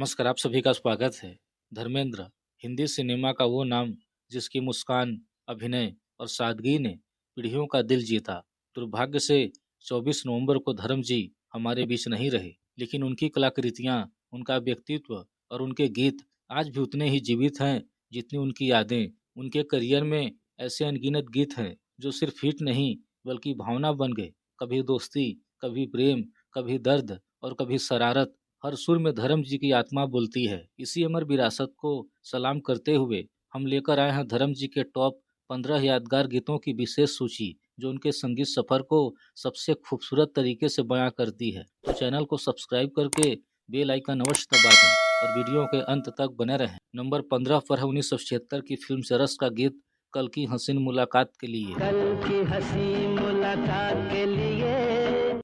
नमस्कार, आप सभी का स्वागत है। धर्मेंद्र हिंदी सिनेमा का वो नाम जिसकी मुस्कान, अभिनय और सादगी ने पीढ़ियों का दिल जीता। दुर्भाग्य से 24 नवंबर को धर्म जी हमारे बीच नहीं रहे, लेकिन उनकी कलाकृतियाँ, उनका व्यक्तित्व और उनके गीत आज भी उतने ही जीवित हैं जितनी उनकी यादें। उनके करियर में ऐसे अनगिनत गीत हैं जो सिर्फ हिट नहीं बल्कि भावना बन गए। कभी दोस्ती, कभी प्रेम, कभी दर्द और कभी शरारत। हर सुर में धर्म जी की आत्मा बोलती है। इसी अमर विरासत को सलाम करते हुए हम लेकर आए हैं धर्म जी के टॉप 15 यादगार गीतों की विशेष सूची, जो उनके संगीत सफर को सबसे खूबसूरत तरीके से बयां करती है। तो चैनल को सब्सक्राइब करके बेल आइकन अवश्य दबा दें और वीडियो के अंत तक बने रहें। नंबर 15 पर है 1976 की फिल्म चरस का गीत कल की हसीन मुलाकात के लिए। कल की हसीन मुलाकात के लिए।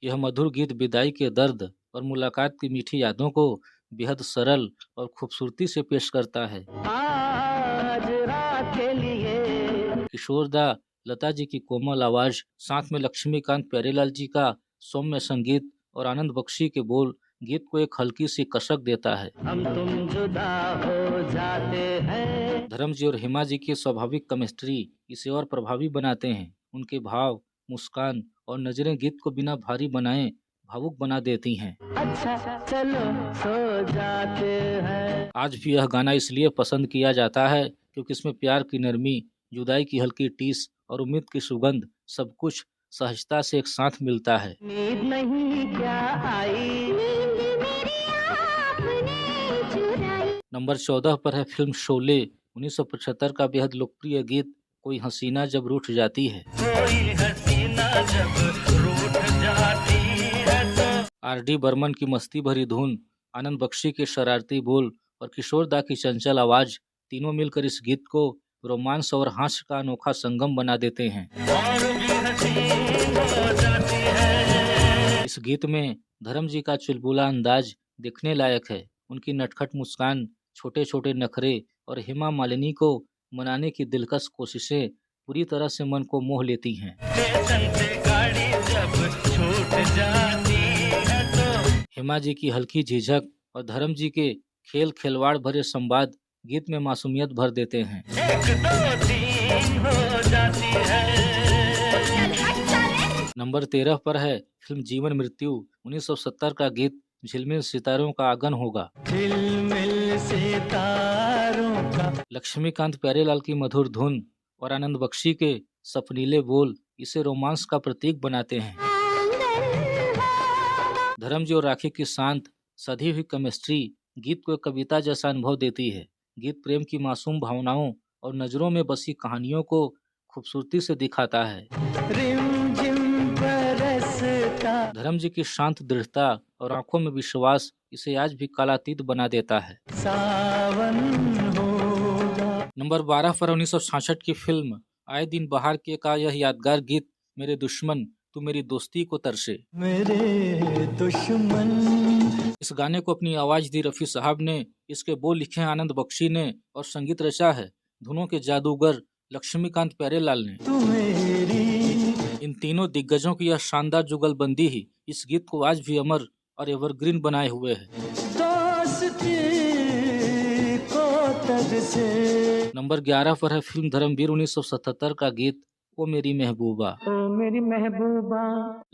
यह मधुर गीत विदाई के दर्द और मुलाकात की मीठी यादों को बेहद सरल और खूबसूरती से पेश करता है। आज रात के लिए। किशोर दा, लता जी की कोमल आवाज, साथ में लक्ष्मीकांत प्यारेलाल जी का सौम्य संगीत और आनंद बख्शी के बोल गीत को एक हल्की सी कसक देता है। हम तुम जुदा हो जाते हैं। धर्म जी और हेमा जी की स्वाभाविक केमिस्ट्री इसे और प्रभावी बनाते हैं। उनके भाव, मुस्कान और नजरें गीत को बिना भारी बनाए भावुक बना देती हैं। अच्छा चलो सो जाते हैं। आज भी यह गाना इसलिए पसंद किया जाता है क्योंकि इसमें प्यार की नरमी, जुदाई की हल्की टीस और उम्मीद की सुगंध, सब कुछ सहजता से एक साथ मिलता है। नींद नहीं क्या आई। नंबर 14 पर है फिल्म शोले 1975 का बेहद लोकप्रिय गीत कोई हसीना जब रूठ जाती है। कोई हसीना जब रूठ जाती है तो। आर.डी. बर्मन की मस्ती भरी धुन, आनंद बख्शी के शरारती बोल और किशोर दा की चंचल आवाज, तीनों मिलकर इस गीत को रोमांस और हास्य का अनोखा संगम बना देते हैं। और भी हसीन हो जाती है। इस गीत में धर्म जी का चुलबुला अंदाज देखने लायक है। उनकी नटखट मुस्कान, छोटे छोटे नखरे और हेमा मालिनी को मनाने की दिलकश कोशिशें पूरी तरह से मन को मोह लेती हैं। स्टेशन से गाड़ी जब छूट जाती है तो। हेमा जी की हल्की झिझक और धर्म जी के खेल खिलवाड़ भरे संवाद गीत में मासूमियत भर देते हैं। 1 2 3 हो जाती है। नंबर 13 पर है फिल्म जीवन मृत्यु 1970 का गीत झिलमिल सितारों का आगन होगा। झिलमिल सितारों का। लक्ष्मीकांत प्यारेलाल की मधुर धुन और आनंद बख्शी के सपनीले बोल इसे रोमांस का प्रतीक बनाते हैं। धर्म जी और राखी की शांत, सधी हुई केमिस्ट्री गीत को एक कविता जैसा अनुभव देती है। गीत प्रेम की मासूम भावनाओं और नजरों में बसी कहानियों को खूबसूरती से दिखाता है। रिमझिम बरसता। धर्म जी की शांत दृढ़ता और आंखों में विश्वास इसे आज भी कालातीत बना देता है। सावन होगा। नंबर 12 पर 1966 की फिल्म आए दिन बहार के का यह यादगार गीत मेरे दुश्मन तू मेरी दोस्ती को तरसे। मेरे दुश्मन। इस गाने को अपनी आवाज दी रफी साहब ने, इसके बोल लिखे हैं आनंद बख्शी ने और संगीत रचा है धुनों के जादूगर लक्ष्मीकांत प्यारेलाल ने। तू मेरी। इन तीनों दिग्गजों की यह शानदार जुगलबंदी ही इस गीत को आज भी अमर और एवरग्रीन बनाए हुए है। दोस्ती को तज से। नंबर 11 पर है फिल्म धर्मवीर 1977 का गीत ओ मेरी महबूबा। ओ मेरी महबूबा।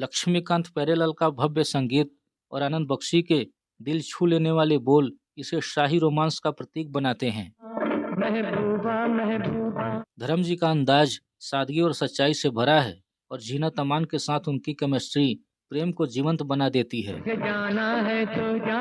लक्ष्मीकांत प्यारेलाल का भव्य संगीत और आनंद बख्शी के दिल छू लेने वाले बोल इसे शाही रोमांस का प्रतीक बनाते हैं। महबूबा महबूबा। धर्म जी का अंदाज सादगी और सच्चाई से भरा है और जीनत अमान के साथ उनकी केमिस्ट्री प्रेम को जीवंत बना देती है। जाना है तो जा।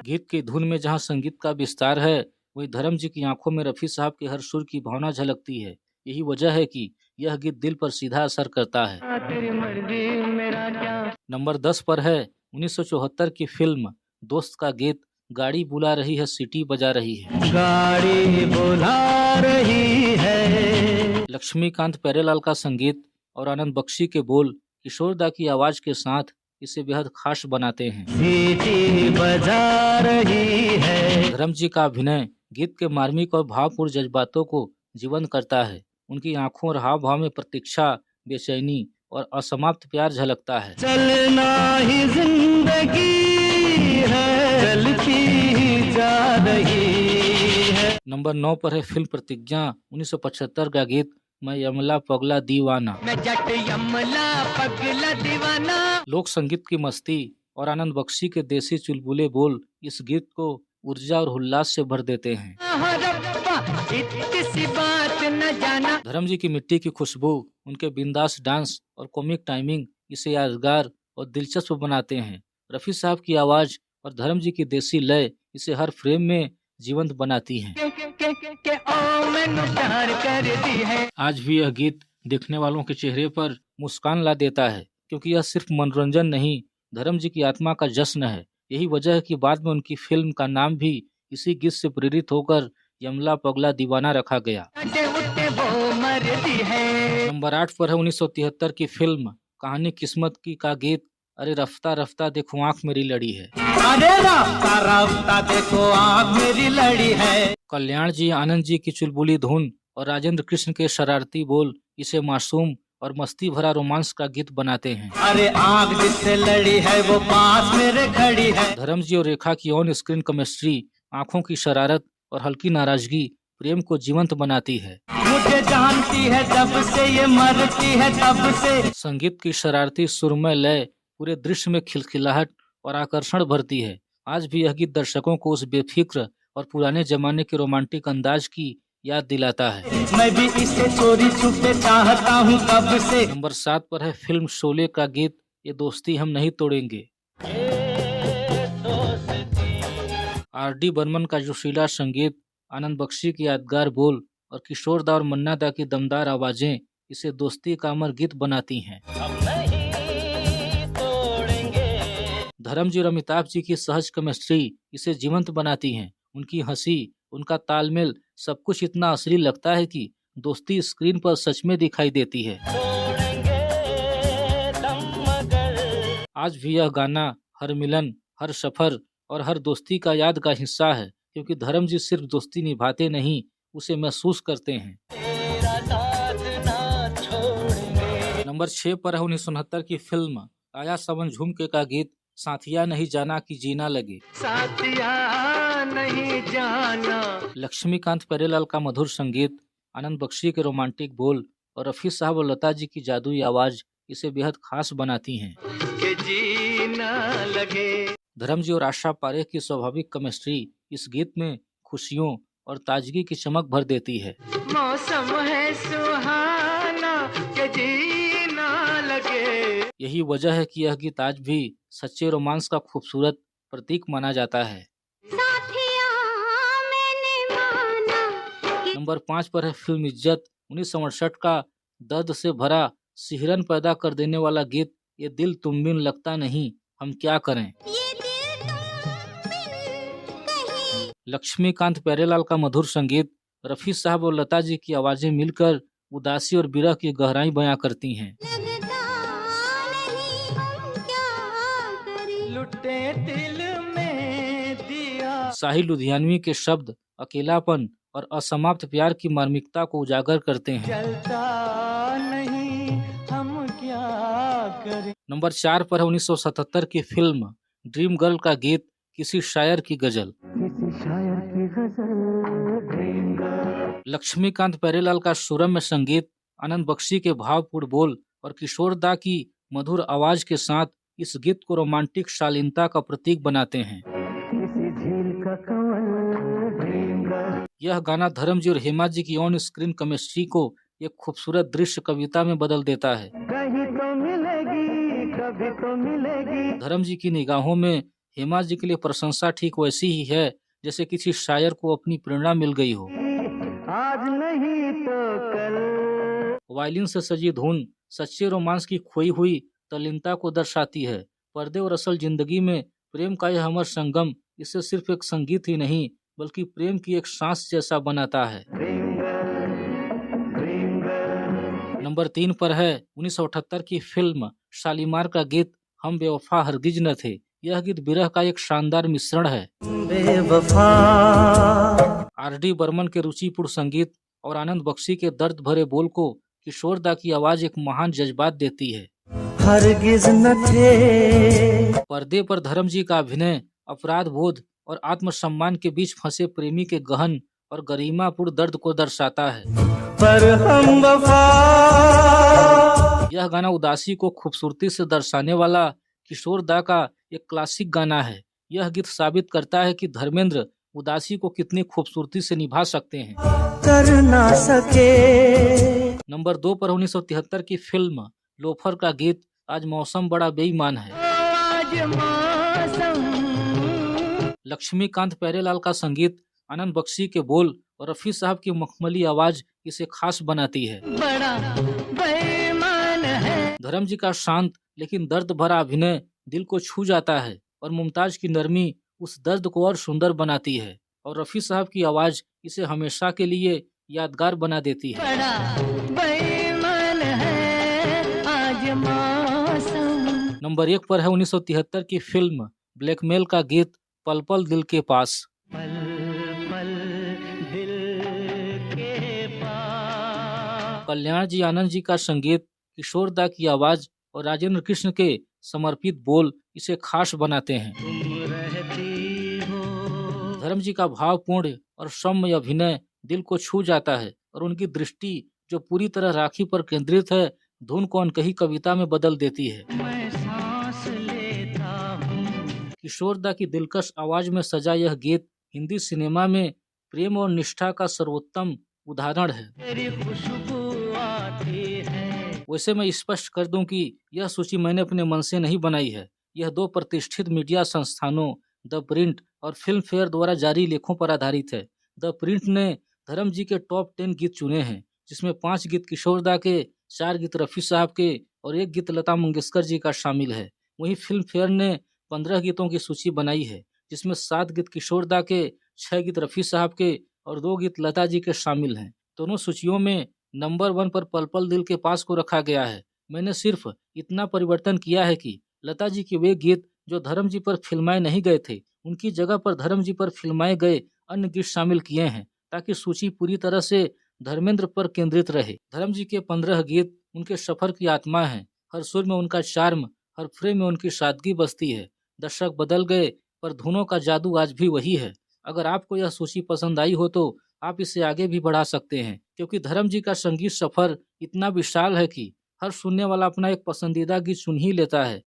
गीत की धुन में जहां संगीत का विस्तार है, वही धर्म जी की आंखों में रफी साहब के हर सुर की भावना झलकती है। यही वजह है कि यह गीत दिल पर सीधा असर करता है। तेरी मर्जी मेरा क्या। नंबर 10 पर है 1974 की फिल्म दोस्त का गीत गाड़ी बुला रही है सीटी बजा रही है। गाड़ी बुला रही है। लक्ष्मीकांत प्यारेलाल का संगीत और आनंद बख्शी के बोल किशोर दा की आवाज के साथ इसे बेहद खास बनाते हैं। सीटी बजा रही है। धर्म जी का अभिनय गीत के मार्मिक और भावपूर्ण जज्बातों को जीवंत करता है। उनकी आंखों और हाव भाव में प्रतीक्षा, बेचैनी और असमाप्त प्यार झलकता है। चलना ही जिंदगी है, चलती ही जा रही है। नंबर 9 पर है फिल्म प्रतिज्ञा 1975 का गीत मैं यमला पगला दीवाना। मैं जट यमला पगला दीवाना। लोक संगीत की मस्ती और आनंद बख्शी के देसी चुलबुले बोल इस गीत को ऊर्जा और उल्लास से भर देते हैं। इतनी सी बात न जाना। धर्म जी की मिट्टी की खुशबू, उनके बिंदास डांस और कॉमिक टाइमिंग इसे यादगार और दिलचस्प बनाते हैं। रफी साहब की आवाज और धर्म जी की देसी लय इसे हर फ्रेम में जीवंत बनाती हैं। आज भी यह गीत देखने वालों के चेहरे पर मुस्कान ला देता है, क्योंकि यह सिर्फ मनोरंजन नहीं, धर्म जी की आत्मा का जश्न है। यही वजह है कि बाद में उनकी फिल्म का नाम भी इसी गीत से प्रेरित होकर यमला पगला दीवाना रखा गया। नंबर 8 पर है 1973 की फिल्म कहानी किस्मत की का गीत अरे रफ्ता रफ्ता देखो आंख मेरी लड़ी है। अरे रफ्ता रफ्ता देखो आंख मेरी लड़ी है। कल्याण जी, आनंद जी की चुलबुली धुन और राजेंद्र कृष्ण के शरारती बोल इसे मासूम और मस्ती भरा रोमांस का गीत बनाते हैं। अरे आंख जिससे लड़ी है वो पास मेरे खड़ी है। धर्म जी और रेखा की ऑन स्क्रीन केमिस्ट्री, आंखों की शरारत और हल्की नाराजगी प्रेम को जीवंत बनाती है। मुझे जानती है जब से ये मरती है तब से। संगीत की शरारती सुरमय लय पूरे दृश्य में खिलखिलाहट और आकर्षण भरती है। आज भी यह गीत दर्शकों को उस बेफिक्र और पुराने जमाने के रोमांटिक अंदाज की याद दिलाता है। मैं भी इसे चोरी छुपे चाहता हूँ कब से। नंबर 7 पर है फिल्म शोले का गीत ये दोस्ती हम नहीं तोड़ेंगे। आर.डी. बर्मन का जोशीला संगीत, आनंद बख्शी की यादगार बोल और किशोर दा और मन्ना दा की दमदार आवाजें इसे दोस्ती का अमर गीत बनाती हैं। धर्म जी और अमिताभ जी की सहज केमिस्ट्री इसे जीवंत बनाती हैं। उनकी हंसी, उनका तालमेल, सब कुछ इतना असली लगता है कि दोस्ती स्क्रीन पर सच में दिखाई देती है। आज भी यह गाना हर मिलन, हर सफर और हर दोस्ती का याद का हिस्सा है, क्योंकि धर्म जी सिर्फ दोस्ती निभाते नहीं, उसे महसूस करते हैं। नंबर 6 पर है 1969 की फिल्म आया सावन झुमके का गीत साथिया नहीं जाना कि जीना लगे। साथिया नहीं जाना। लक्ष्मीकांत प्यारेलाल का मधुर संगीत, आनंद बख्शी के रोमांटिक बोल और रफी साहब और लता जी की जादुई आवाज इसे बेहद खास बनाती हैं। कि जीना लगे। धर्म जी और आशा पारेख की स्वाभाविक केमिस्ट्री इस गीत में खुशियों और ताजगी की चमक भर देती है। मौसम है सुहाना कि जीना लगे। यही वजह है कि यह गीत आज भी सच्चे रोमांस का खूबसूरत प्रतीक माना जाता है। नंबर 5 पर है फिल्म इज्जत 1968 का दर्द से भरा सिहरन पैदा कर देने वाला गीत ये दिल तुम बिन लगता नहीं हम क्या करें। लक्ष्मीकांत प्यारेलाल का मधुर संगीत, रफी साहब और लता जी की आवाजें मिलकर उदासी और विरह की गहराई बयां करती हैं। लुटे दिल में दिया। साहिल लुधियानवी के शब्द अकेलापन और असमाप्त प्यार की मार्मिकता को उजागर करते हैं। चलता नहीं हम क्या करें। नंबर 4 पर है 1977 की फिल्म ड्रीम गर्ल का गीत किसी शायर की गजल। किसी शायर की गजल ड्रीम गर्ल। लक्ष्मीकांत प्यारेलाल का सुरम्य संगीत, आनंद बख्शी के भावपूर्ण बोल और किशोर दा की मधुर आवाज के साथ इस गीत को रोमांटिक शालीनता का प्रतीक बनाते हैं। किसी झील का कमल ड्रीम गर्ल। यह गाना धर्म जी और हेमा जी की ऑन स्क्रीन केमिस्ट्री को एक खूबसूरत दृश्य कविता में बदल देता है। कहीं तो मिलेगी कभी तो मिलेगी। धर्म जी की निगाहों में हेमा जी के लिए प्रशंसा ठीक वैसी ही है जैसे किसी शायर को अपनी प्रेरणा मिल गई हो। आज नहीं तो कल। वायलिन से सजी धुन सच्चे रोमांस की खोई हुई तल्लीनता को दर्शाती है। पर्दे और असल जिंदगी में प्रेम का यह अमर संगम इसे सिर्फ एक संगीत ही नहीं बल्कि प्रेम की एक सांस जैसा बनाता है। नंबर 3 पर है 1978 की फिल्म शालीमार का गीत हम बेवफा हरगिज न थे। यह गीत विरह का एक शानदार मिश्रण है। बेवफा। आर.डी. बर्मन के रुचिपूर्ण संगीत और आनंद बख्शी के दर्द भरे बोल को किशोर दा की आवाज एक महान जज्बात देती है। हरगिज न थे। पर्दे पर धर्म जी का अभिनय अपराध बोध और आत्मसम्मान के बीच फंसे प्रेमी के गहन और गरिमापूर्ण दर्द को दर्शाता है। पर हम वफा। यह गाना उदासी को खूबसूरती से दर्शाने वाला किशोर दा का एक क्लासिक गाना है। यह गीत साबित करता है कि धर्मेंद्र उदासी को कितनी खूबसूरती से निभा सकते हैं। कर ना सके। नंबर 2 पर 1973 की फिल्म लोफर का गीत आज मौसम बड़ा बेईमान है। आज मौसम। लक्ष्मीकांत प्यारेलाल का संगीत, आनंद बख्शी के बोल और रफी साहब की मखमली आवाज इसे खास बनाती है। बड़ा बेईमान है। धर्म जी का शांत लेकिन दर्द भरा अभिनय दिल को छू जाता है और मुमताज की नरमी उस दर्द को और सुंदर बनाती है और रफी साहब की आवाज इसे हमेशा के लिए यादगार बना देती है। बड़ा बेईमान है आज मौसम। नंबर 1 पर है 1973 की फिल्म ब्लैकमेल का गीत पल पल दिल के पास। पल पल दिल के पास। कल्याण जी आनंद जी का संगीत, किशोर दा की आवाज और राजेंद्र कृष्ण के समर्पित बोल इसे खास बनाते हैं। तुम रहती हो। धर्म जी का भावपूर्ण और सौम्य अभिनय दिल को छू जाता है और उनकी दृष्टि जो पूरी तरह राखी पर केंद्रित है धुन को अनकही कविता में बदल देती है। मैं सांस लेता हूँ। किशोर दा की दिलकश आवाज में सजा यह गीत हिंदी सिनेमा में प्रेम और निष्ठा का सर्वोत्तम उदाहरण है। तेरी खुशबू आती है। वैसे मैं स्पष्ट कर दूं कि यह सूची मैंने अपने मन से नहीं बनाई है। यह 2 प्रतिष्ठित मीडिया संस्थानों द प्रिंट और फिल्म फेयर द्वारा जारी लेखों पर आधारित है। द प्रिंट ने धर्म जी के टॉप 10 गीत चुने हैं, जिसमें 5 गीत किशोर दा के, 4 गीत रफी साहब के और 1 गीत लता मंगेशकर जी का शामिल है। वहीं फिल्म फेयर ने 15 गीतों की सूची बनाई है, जिसमें 7 गीत किशोर दा के, 6 गीत रफी साहब के और 2 गीत लता जी के शामिल हैं। दोनों सूचियों में नंबर 1 पर पल पल दिल के पास को रखा गया है। मैंने सिर्फ इतना परिवर्तन किया है कि लता जी के वे गीत जो धर्म जी पर फिल्माए नहीं गए थे, उनकी जगह पर धर्म जी पर फिल्माए गए अन्य गीत शामिल किए हैं, ताकि सूची पूरी तरह से धर्मेंद्र पर केंद्रित रहे। धर्म जी के 15 गीत उनके सफर की आत्मा है। हर सुर में उनका चार्म, हर फ्रेम में उनकी सादगी बसती है। दर्शक बदल गए पर धुनों का जादू आज भी वही है। अगर आपको यह सूची पसंद आई हो तो आप इसे आगे भी बढ़ा सकते हैं, क्योंकि धर्म जी का संगीत सफर इतना विशाल है कि हर सुनने वाला अपना एक पसंदीदा गीत सुन ही लेता है।